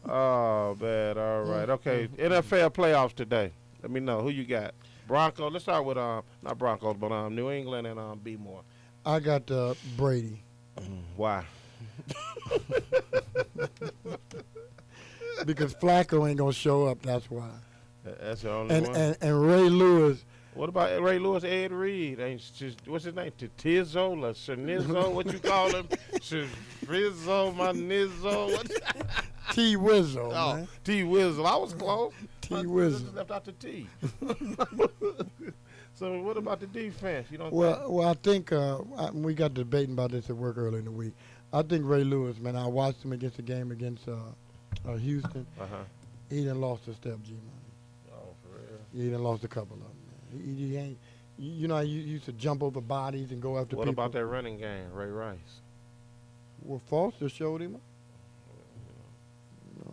Oh man! All right. Okay. NFL playoffs today. Let me know who you got. Broncos. Let's start with not Broncos, but New England and B-more. I got Brady. Why? Because Flacco ain't gonna show up. That's why. That's the only one. And Ray Lewis. What about Ray Lewis? Ed Reed? What's his name? Tizzo or Shenizzo? What you call him? Frizzo, my Nizzo. T Wizzo. Oh, Man. T Wizzo. I was close. T I Wizzo. just left out the T. So what about the defense? You don't. Well, I think we got debating about this at work earlier in the week. I think Ray Lewis, man. I watched him against the game against Houston. He done lost a step, G man. Oh, for real? Yeah, he done lost a couple of them. Man. He ain't. You know, he used to jump over bodies and go after people. What about that running game, Ray Rice? Well, Foster showed him.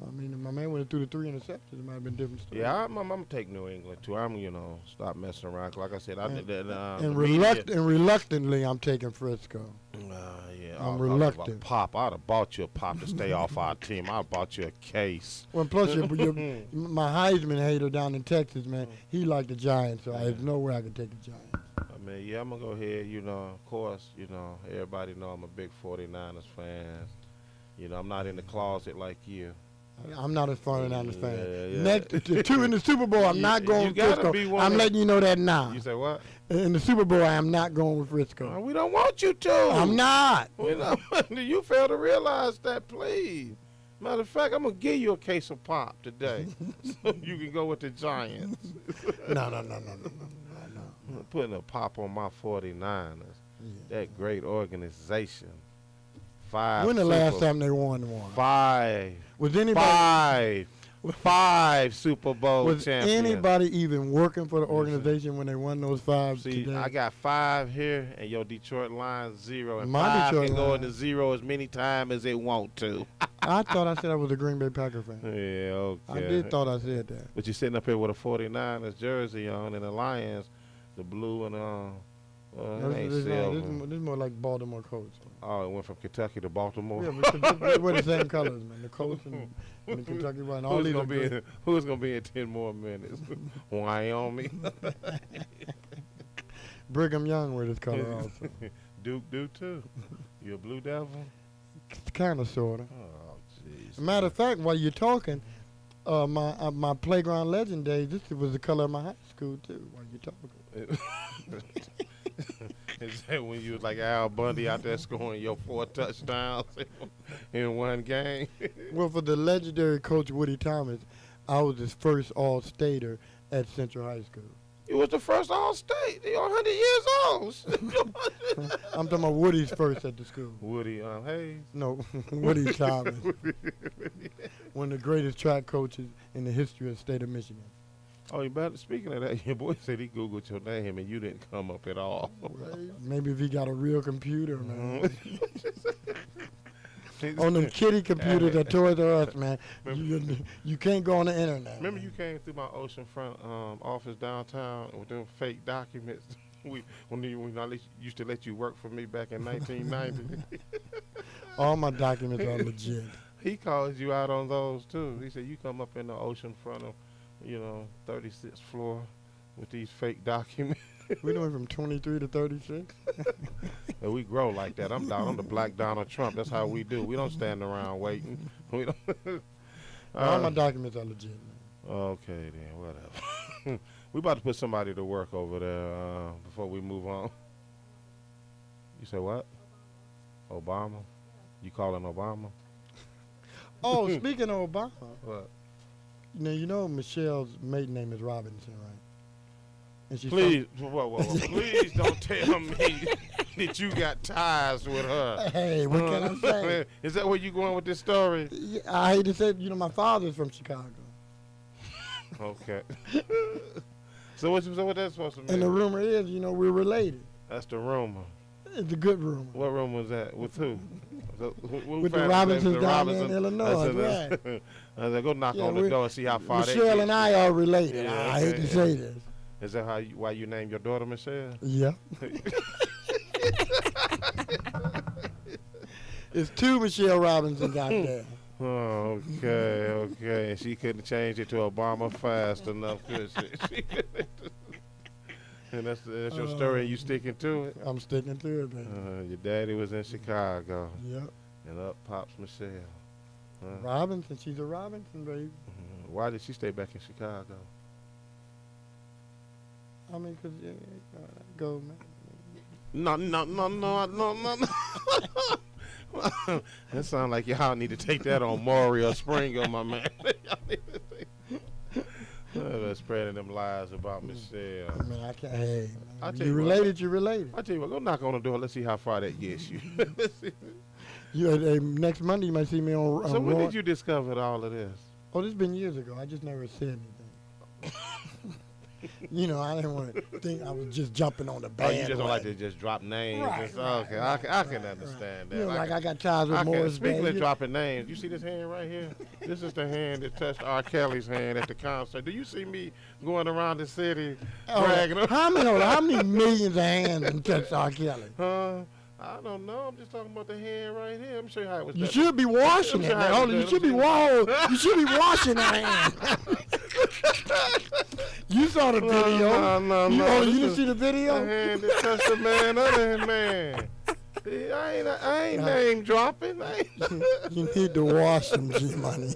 I mean, my man went through the 3 interceptions. It might have been different story. Yeah, I'm gonna take New England too. I'm, stop messing around. Like I said, reluctantly, I'm taking Frisco. Yeah, I'm reluctant. Pop, I'd have bought you a pop to stay off our team. I'd bought you a case. Well, plus my Heisman hater down in Texas, man, he liked the Giants, so there's no way I could take the Giants. I mean, yeah, I'm gonna go ahead. Of course, everybody know I'm a big 49ers fan. I'm not in the closet like you. I'm not a 49ers fan. Yeah. Next, the 2 in the Super Bowl, I'm not going Frisco. I'm letting you know that now. You say what? In the Super Bowl, I am not going with Frisco. We don't want you to. I'm not. We don't, you fail to realize that, please. Matter of fact, I'm going to give you a case of pop today so you can go with the Giants. No. I'm putting a pop on my 49ers. Yeah. That great organization. 5 When the last time they won one? 5. Was anybody 5 Super Bowl was champions. anybody even working for the organization when they won those 5 See, today? I got 5 here, and your Detroit Lions 0. And My 5 Detroit can go Lions. into 0 as many times as it want to. I thought I said I was a Green Bay Packer fan. Yeah, okay. I did thought I said that. But you're sitting up here with a 49ers jersey on, and the Lions, the blue and it ain't This silver. is more like Baltimore Colts. Oh, it went from Kentucky to Baltimore. Yeah, but we're the same colors, man. The Colts and the Kentucky one. All these are great. Who's gonna be in 10 more minutes? Wyoming. Brigham Young wear this color also. Duke do too. You a Blue Devil? Kind of, sort of. Oh, jeez. Matter of fact, while you're talking, my playground legend days, this was the color of my high school, too, while you're talking. Is that when you was like Al Bundy out there scoring your 4 touchdowns in one game? Well, for the legendary coach Woody Thomas, I was his first All-Stater at Central High School. You was the first All-State. You're 100 years old. I'm talking about Woody's first at the school. Woody Hayes. No, Woody Thomas. One of the greatest track coaches in the history of the state of Michigan. Oh, you better. Speaking of that, your boy said he Googled your name and you didn't come up at all. Maybe if he got a real computer, man. On them kiddie computers at Toys R Us, man, you can't go on the internet. Remember you came through my oceanfront office downtown with them fake documents? When I used to let you work for me back in 1990. All my documents are legit. He called you out on those too. He said you come up in the oceanfront of, 36th floor with these fake documents. We went from 23 to 36. And we grow like that. I'm the black Donald Trump. That's how we do. We don't stand around waiting. We don't. All my documents are legit, man. Okay, then, whatever. We about to put somebody to work over there before we move on. You said what? Obama? You calling Obama? Oh, speaking of Obama, What? you know Michelle's maiden name is Robinson, right? And she's Please, whoa. Please don't tell me that you got ties with her. Hey, what can I say? Is that where you going with this story? Yeah, I hate to say, my father's from Chicago. Okay. So what that's supposed to mean? And the rumor is, we're related. That's the rumor. It's a good rumor. What room was that? With who? With the Robinsons down there in Illinois, right. I said, go knock on the door and see how far they Michelle get. and I are related. Yeah, I hate to say this. Is that why you named your daughter Michelle? Yeah. It's 2 Michelle Robinsons out there. Oh, okay. And she couldn't change it to Obama fast enough, could she? And that's your story, and you sticking to it? I'm sticking to it, man. Your daddy was in Chicago. Yep. And up pops Michelle. Robinson, she's a Robinson, baby. Why did she stay back in Chicago? I mean, because, go, man. No. That sounds like y'all need to take that on Maury or Springer, my man. Spreading them lies about Michelle. I mean, I can't. Hey, I'll man, tell you you what. related, you related. I tell you what, go knock on the door. Let's see how far that gets you. Next Monday, you might see me on. So when did you discover all of this? Oh, this has been years ago. I just never said anything. I didn't want to think I was just jumping on the band. Oh, you just don't like to just drop names. Right, Okay, I can understand that. Like I got ties with Morris Speaking Day. of dropping names, you see this hand right here? This is the hand that touched R. Kelly's hand at the concert. Do you see me going around the city bragging? How many millions of hands touched R. Kelly? I don't know. I'm just talking about the hand right here. Let me show you how it was. You should be washing it. You should be washing that hand. You saw the video. No. You didn't see the video? The hand that touched the man, other man. See, I ain't name dropping. You need to wash them, G-Money.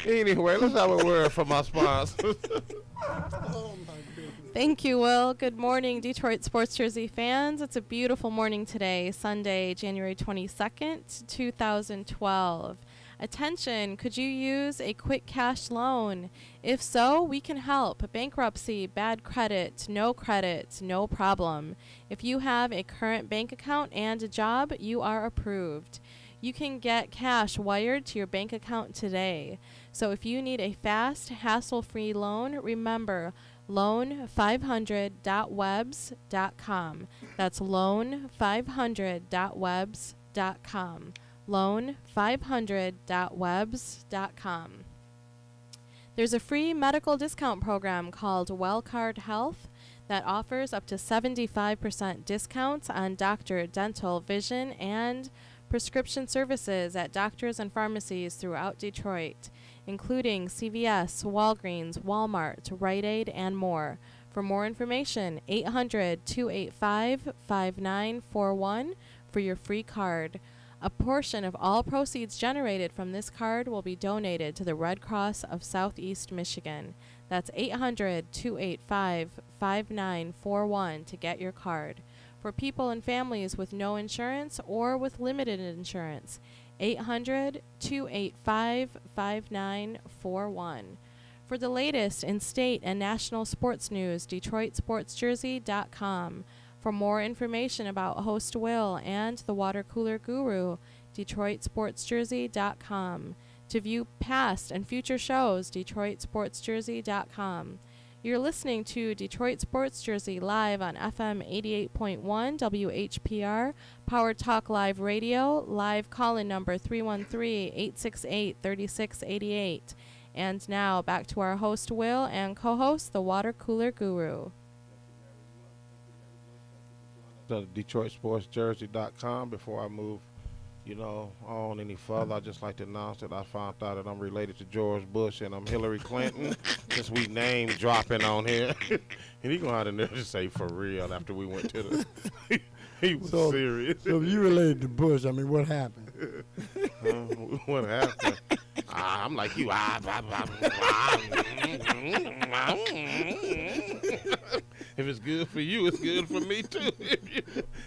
Anyway, let's have a word from our sponsors. Oh, my Thank you, Will. Good morning, Detroit Sports Jersey fans. It's a beautiful morning today, Sunday, January 22nd, 2012. Attention, could you use a quick cash loan? If so, we can help. Bankruptcy, bad credit, no problem. If you have a current bank account and a job, you are approved. You can get cash wired to your bank account today. So if you need a fast, hassle-free loan, remember, loan500.webs.com. That's loan500.webs.com. loan500.webs.com. There's a free medical discount program called WellCard Health that offers up to 75% discounts on doctor, dental, vision, and prescription services at doctors and pharmacies throughout Detroit, including CVS, Walgreens, Walmart, Rite Aid, and more. For more information, 800-285-5941 for your free card. A portion of all proceeds generated from this card will be donated to the Red Cross of Southeast Michigan. That's 800-285-5941 to get your card. For people and families with no insurance or with limited insurance, 800-285-5941. For the latest in state and national sports news, DetroitSportsJersey.com. For more information about host Will and the water cooler guru, DetroitSportsJersey.com. To view past and future shows, DetroitSportsJersey.com. You're listening to Detroit Sports Jersey live on FM 88.1 WHPR, Power Talk Live Radio, live call-in number 313-868-3688. And now back to our host Will and co-host the Water Cooler Guru. DetroitSportsJersey.com. Before I move, on any further, I'd just like to announce that I found out that I'm related to George Bush and I'm Hillary Clinton, since we name dropping on here. And he gonna have to never say for real after we went to the he was serious. So if you related to Bush, I mean, what happened? What happened? I'm like you. If it's good for you, it's good for me too.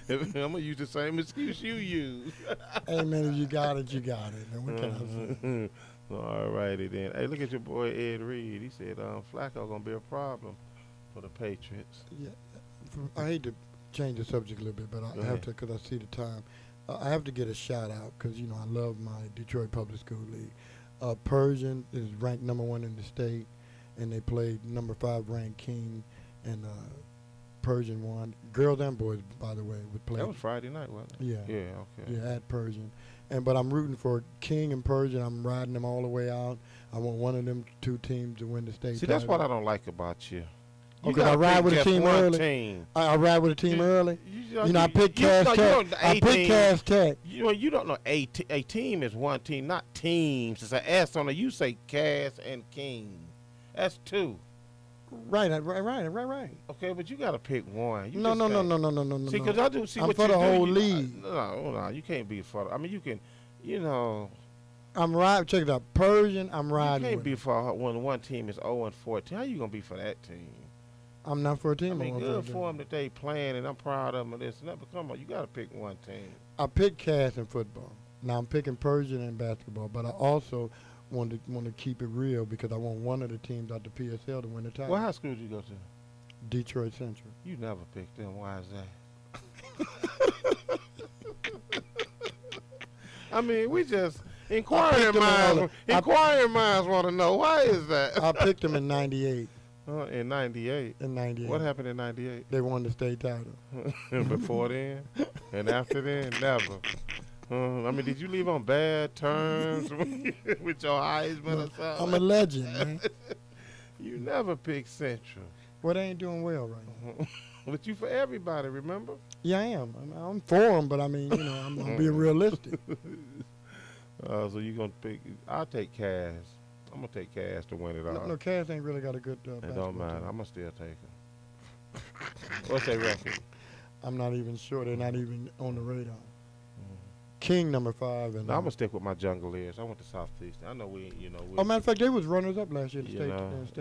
I'm gonna use the same excuse you use. Hey man, if you got it, you got it. And what can I say? All righty then. Hey, look at your boy Ed Reed. He said Flacco gonna be a problem for the Patriots. Yeah, I hate to change the subject a little bit, but I have to because I see the time. I have to get a shout out because I love my Detroit Public School League. Persian is ranked #1 in the state, and they played #5 ranked King, and Persian won. Girls and boys, by the way, would play. That was Friday night, wasn't it? Yeah. Yeah. Okay. Yeah, at Persian, but I'm rooting for King and Persian. I'm riding them all the way out. I want one of them two teams to win the state. See, that's what I don't like about you. Okay, I ride with a team early. I ride with a team early. I pick Cass Tech. I pick Cass Tech. You don't know a team is one team, not teams. It's an S on it. You say Cass and King. That's two. Right. Okay, but you got to pick one. No. See, because I do see I'm what for you the do. whole league. No, you can't be for. I mean, you can, I'm riding. Check it out. Persian, I'm riding. You can't with be for when one team is 0-14. How you gonna be for that team? I'm not for a team. I mean, good for them that they playing, and I'm proud of them. This and that, but come on, you got to pick one team. I picked Cass in football. Now I'm picking Persian in basketball, but I also want to keep it real because I want one of the teams out the PSL to win the title. What high school did you go to? Detroit Central. You never picked them. Why is that? I mean, we just inquiring minds want to know why is that. I picked them in '98. In '98. In '98. What happened in '98? They won the state title. Before then, and after then, never. I mean, did you leave on bad terms with your Heisman or something? I'm a legend, man. You never picked Central. Well, they ain't doing well right now. But you for everybody, remember? Yeah, I am. I'm for them, but I mean, I'm being realistic. So you gonna pick? I'll take Cass. I'm gonna take Cass to win it all. No, Cass ain't really got a good. It don't matter. I'm gonna still take him. What's their record? I'm not even sure. They're not even on the radar. King number 5. And No, I'm gonna stick with my Junglers. I went to Southeastern. I know we. oh, matter of fact, they was runners up last year. The state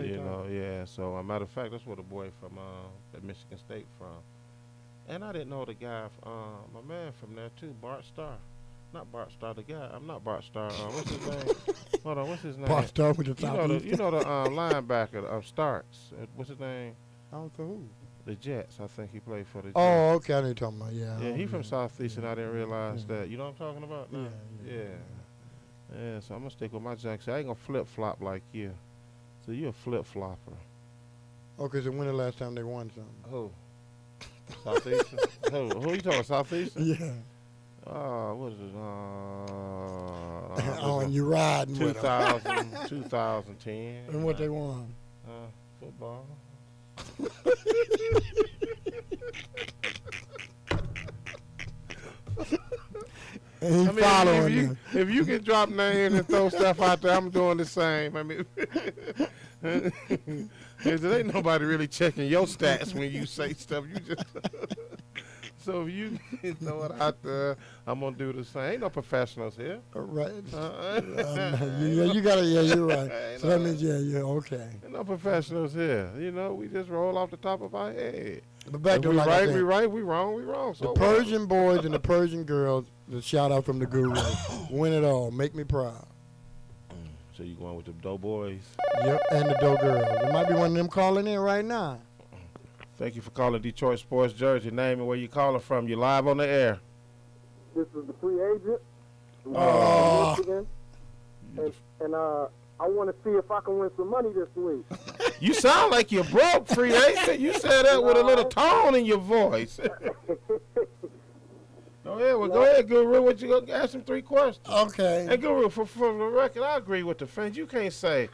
you title. know, yeah. So, matter of fact, that's where the boy from at Michigan State from. And I didn't know the guy, my man from there too, Bart Starr. Not Bart Starr, the guy. I'm not Bart Starr. What's his name? Hold on, what's his name? Bart Starr with the Southeastern. You know the linebacker of Starks. What's his name? I don't know who. The Jets. I think he played for the Jets. Oh, okay. I know you're talking about. Yeah. Yeah, he from Southeastern. I didn't realize that. You know what I'm talking about? No? Yeah. So I'm gonna stick with my Junction. I ain't gonna flip flop like you. So you a flip flopper. Okay, so when the last time they won something? Who? Southeastern? Who you talking? Southeastern? Yeah. What is it? Oh, and you riding with 2010. And what they won? Football. And he following you. If you can drop names and throw stuff out there, I'm doing the same. I mean, there ain't nobody really checking your stats when you say stuff. You just so if you throw it out there, I'm gonna do the same. Ain't no professionals here. Right. You got it. Yeah, you're right. So that means you're okay. Ain't no professionals here. You know, we just roll off the top of our head. But back to we like right, we right. We wrong, we wrong. So the Persian boys and the Persian girls. The shout out from the guru. Win it all. Make me proud. So you going with the Doe boys? Yep, and the Doe girls. There might be one of them calling in right now. Thank you for calling Detroit Sports Jersey. Name and where you calling from. You live on the air. This is the free agent. Oh. And I want to see if I can win some money this week. You sound like you're broke, free agent. You said that with a little tone in your voice. Go ahead, Guru. What you gonna ask him 3 questions? Okay. Hey, Guru, for the record, I agree with the fans. You can't say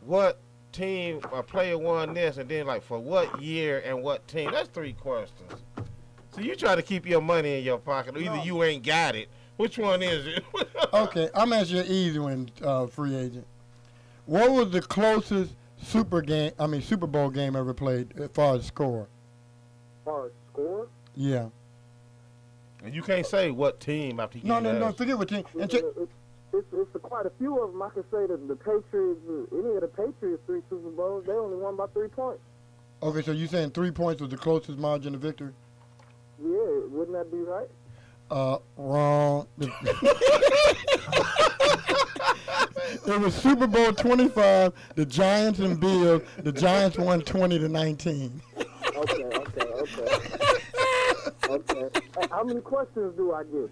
what team a player won this and then like for what year and what team. That's 3 questions. So you try to keep your money in your pocket. Either you ain't got it. Which one is it? Okay, I'm asking you an easy one, free agent. What was the closest Super Bowl game ever played as far as score? As far as score? Yeah. And you can't say what team after you No, forget what team. It's quite a few of them. I can say that the Patriots, any of the Patriots 3 Super Bowls, they only won by 3 points. Okay, so you're saying 3 points was the closest margin of victory? Yeah, wouldn't that be right? Wrong. It was Super Bowl 25, the Giants and Bills. The Giants won 20-19. Okay. How many questions do I get?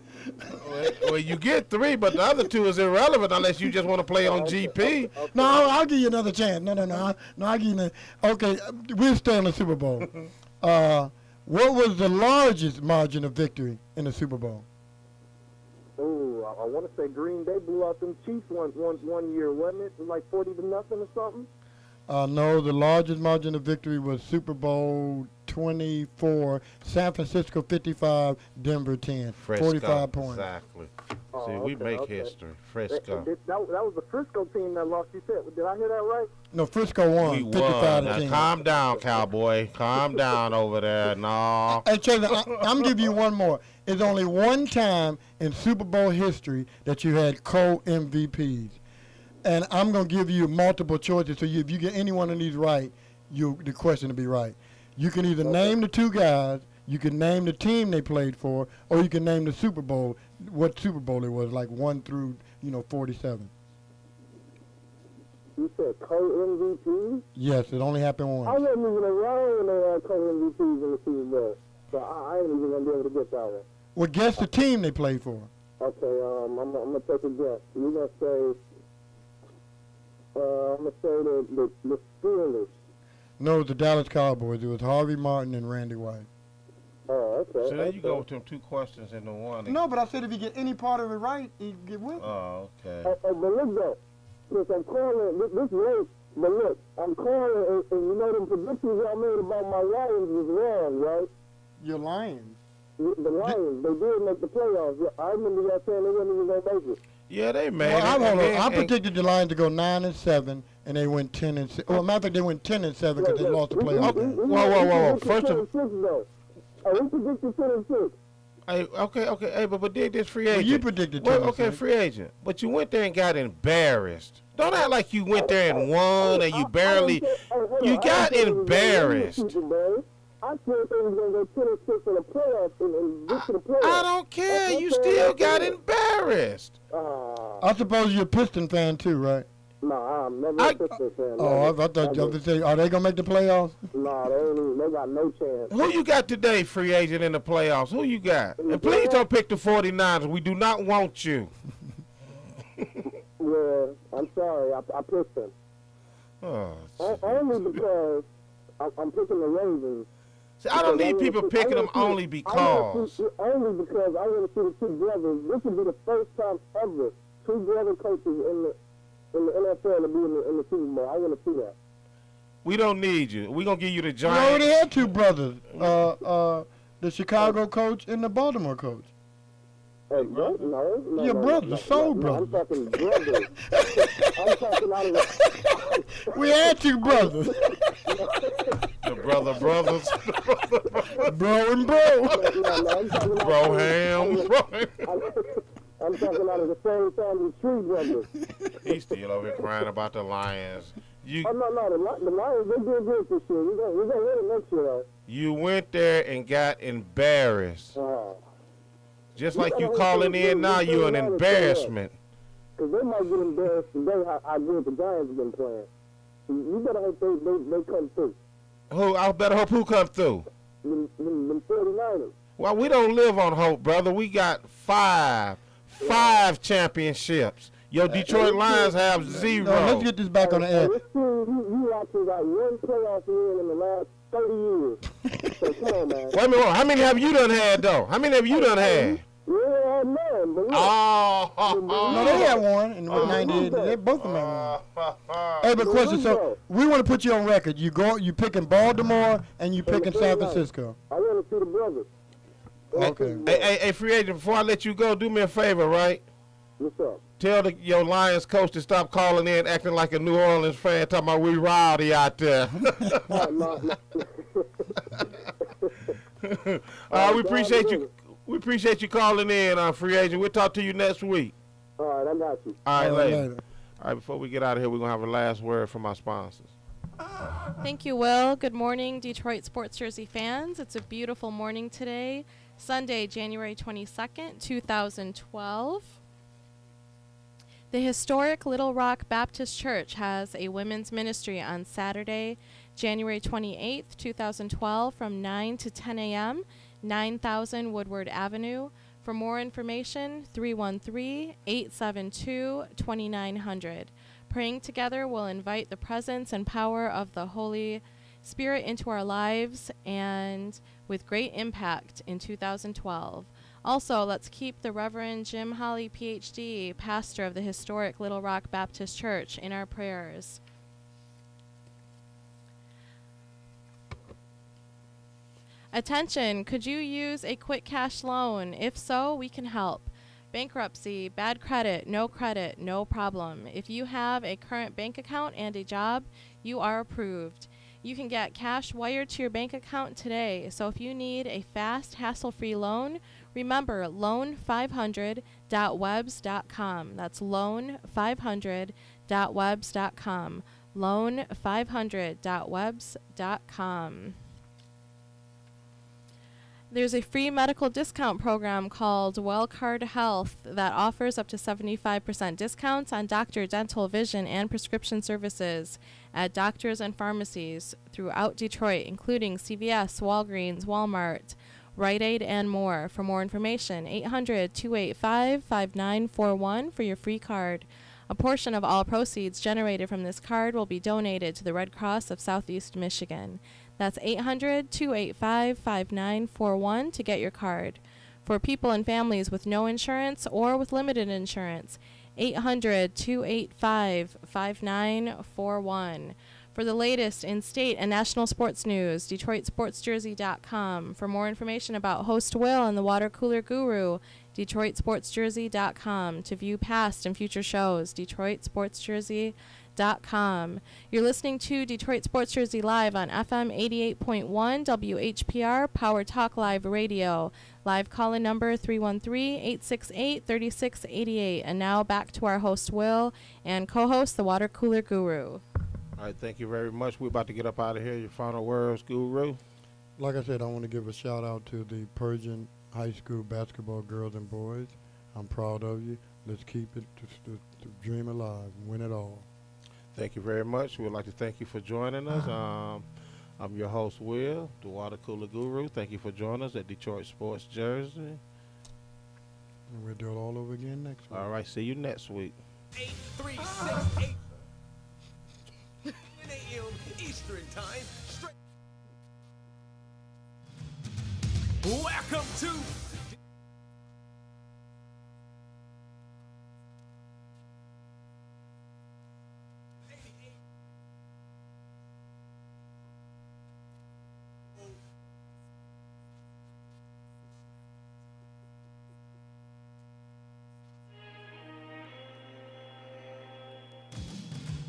Well, you get 3, but the other 2 is irrelevant unless you just want to play on GP. Okay. No, I'll give you another chance. No, I'll give you another. Okay, we'll stay on the Super Bowl. What was the largest margin of victory in the Super Bowl? Oh, I want to say Green Bay blew out them Chiefs one year, wasn't it? Like 40-0 or something? No, the largest margin of victory was Super Bowl 24, San Francisco 55, Denver 10. Frisco, 45 points. Exactly. See, we make history. Frisco. That was the Frisco team that lost, you said. Did I hear that right? No, Frisco won. We 55 won. to 10. Now, calm down, cowboy. Calm down over there. No. Hey, Chaser, I'm giving you one more. It's only one time in Super Bowl history that you had co-MVPs. And I'm going to give you multiple choices. So if you get any one of these right, the question will be right. You can either name the 2 guys, you can name the team they played for, or you can name the Super Bowl, what Super Bowl it was, like 1 through 47. You said co-MVP? Yes, it only happened once. I wasn't even around when they had co-MVPs in the Super Bowl. So I ain't even going to be able to get that one. Well, guess the team they played for. Okay, I'm going to take a guess. You're going to say, I'm going to say the Steelers. No, it was the Dallas Cowboys. It was Harvey Martin and Randy White. Oh, okay. So there you go with them 2 questions into one. No, but I said if you get any part of it right, you get with it. Oh, okay. But look though, since I'm calling this late, but look, I'm calling, and you know the predictions y'all made about my Lions was wrong, right? Your Lions. The Lions, they did make the playoffs. I remember y'all saying they wasn't even gonna make it. Yeah, they made it. I predicted the Lions to go 9-7, and they went 10-6. Well, matter of fact, they went 10-7 because they lost the playoff game. Whoa. First of all, we predicted 10-6. Hey, okay. Hey, but dig this free agent. Well, you predicted Okay, free agent. But you went there and got embarrassed. Don't act like you went there and won and you barely. You got embarrassed. I said they was going to go 26 in the playoffs and get to the playoffs. I don't care. You still got embarrassed. I suppose you're a Piston fan too, right? Nah, I'm never a Pistons fan. Oh, I thought you were saying, are they going to make the playoffs? Nah, they got no chance. Who you got today, free agent, in the playoffs? Who you got? And please don't pick the 49ers. We do not want you. Yeah, I'm sorry. I picked them. Oh, Only because I'm picking the Ravens. see, I don't need people picking them only because. Only because I want to see the two brothers. This will be the first time ever two brother coaches in the NFL to be in the Super Bowl. I want to see that. We don't need you. We're going to give you the You Giants. already had two brothers, the Chicago coach and the Baltimore coach. Hey, no. Your brothers, soul brothers. I'm talking brothers. I'm talking out of the... We had two brothers. The brothers. Bro and bro. I'm talking Bro ham. I'm talking out of the same family tree brothers. He's still over here crying about the Lions. No, the Lions, they did good this year. We're gonna win it next year, though. You went there and got embarrassed. Just like you calling in now, you're an embarrassment. Because they might get embarrassed today how good the Giants have been playing. You better hope they come through. I better hope who come through? The 49ers. Well, we don't live on hope, brother. We got five championships. Your Detroit Lions have 0. No, let's get this back on the air. This team, you actually got one playoff win in the last 30 years. So come on, man. Wait a minute. How many have you done had, though? How many have you done had? Yeah, man. But look, No, they had one in 98. They both of them had one. Hey, but question, so we want to put you on record. You picking Baltimore and you picking San Francisco. I want to see the brothers. Okay. Hey, free agent, before I let you go, do me a favor, right? What's up? Tell your Lions coach to stop calling in acting like a New Orleans fan, talking about we rowdy out there. We appreciate you. We appreciate you calling in, free agent. We'll talk to you next week. All right, I got you. All right, later. All right, before we get out of here, we're going to have a last word from our sponsors. Thank you, Will. Good morning, Detroit sports jersey fans. It's a beautiful morning today, Sunday, January 22nd, 2012. The historic Little Rock Baptist Church has a women's ministry on Saturday, January 28th, 2012, from 9 to 10 a.m., 9000 Woodward Avenue. For more information, 313-872-2900. Praying together will invite the presence and power of the Holy Spirit into our lives and with great impact in 2012. Also, let's keep the Reverend Jim Holly, Ph.D., pastor of the historic Little Rock Baptist Church, in our prayers. Attention, could you use a quick cash loan? If so, we can help. Bankruptcy, bad credit, no problem. If you have a current bank account and a job, you are approved. You can get cash wired to your bank account today. So if you need a fast, hassle-free loan, remember loan500.webs.com. That's loan500.webs.com. loan500.webs.com. There's a free medical discount program called WellCard Health that offers up to 75% discounts on doctor, dental, vision, and prescription services at doctors and pharmacies throughout Detroit, including CVS, Walgreens, Walmart, Rite Aid, and more. For more information, 800-285-5941 for your free card. A portion of all proceeds generated from this card will be donated to the Red Cross of Southeast Michigan. That's 800-285-5941 to get your card. For people and families with no insurance or with limited insurance, 800-285-5941. For the latest in state and national sports news, DetroitSportsJersey.com. For more information about host Will and the Water Cooler Guru, DetroitSportsJersey.com. To view past and future shows, DetroitSportsJersey.com. com. You're listening to Detroit Sports Jersey Live on FM 88.1 WHPR Power Talk Live Radio. Live call-in number 313-868-3688. And now back to our host Will and co-host the Water Cooler Guru. All right, thank you very much. We're about to get up out of here. Your final words, Guru? Like I said, I want to give a shout out to the Persian High School basketball girls and boys. I'm proud of you. Let's keep it to dream alive and win it all. Thank you very much. We'd like to thank you for joining us. I'm your host, Will, the Water Cooler Guru. Thank you for joining us at Detroit Sports Jersey. And we'll do it all over again next week. All right, see you next week. 8368 a.m. Eastern Time. Welcome to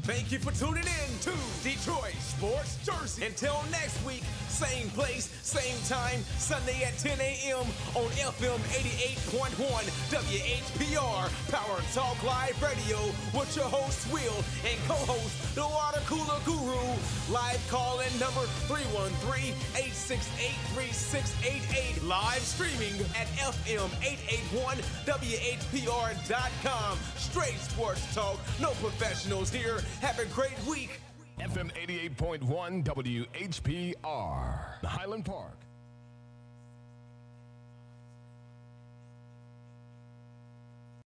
Thank you for tuning in to Detroit Sports Jersey. Until next week, same place, same time, Sunday at 10 a.m. on FM 88.1 WHPR Power Talk Live Radio with your host Will and co-host the Water Cooler Guru. Live call-in number 313-868-3688. Live streaming at FM881WHPR.com. Straight sports talk, no professionals here. Have a great week. FM 88.1 WHPR, Highland Park.